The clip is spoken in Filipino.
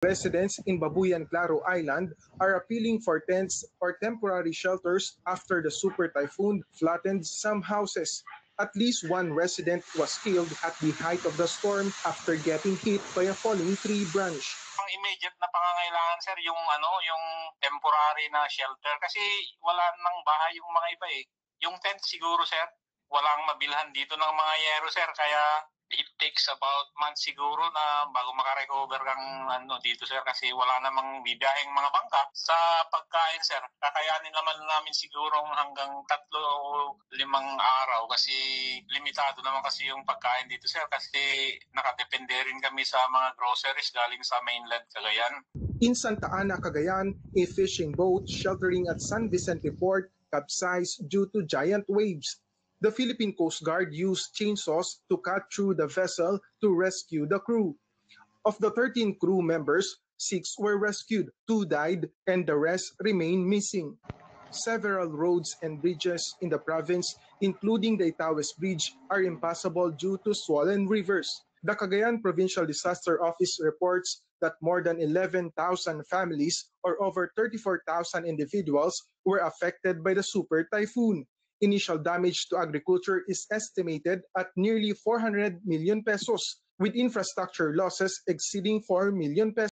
Residents in Babuyan Claro Island are appealing for tents or temporary shelters after the super typhoon flattened some houses. At least one resident was killed at the height of the storm after getting hit by a falling tree branch. Ang immediate na pangangailangan sir yung yung temporary na shelter kasi wala nang bahay yung mga iba eh. Yung tent siguro sir, walang mabilhan dito ng mga yero sir kaya it takes about months siguro na bago makarecover kang dito sir kasi wala namang bibiyaheng mga bangka sa pagkain sir. Kakayanin naman namin siguro hanggang 3 o 5 araw kasi limitado naman kasi yung pagkain dito sir kasi nakadepende rin kami sa mga groceries galing sa mainland Cagayan. In Santa Ana, Cagayan, a fishing boat sheltering at San Vicente Port capsized due to giant waves. The Philippine Coast Guard used chainsaws to cut through the vessel to rescue the crew. Of the 13 crew members, 6 were rescued, 2 died, and the rest remain missing. Several roads and bridges in the province, including the Itaúes Bridge, are impassable due to swollen rivers. The Cagayan Provincial Disaster Office reports that more than 11,000 families or over 34,000 individuals were affected by the super typhoon. Initial damage to agriculture is estimated at nearly 400 million pesos, with infrastructure losses exceeding 4 million pesos.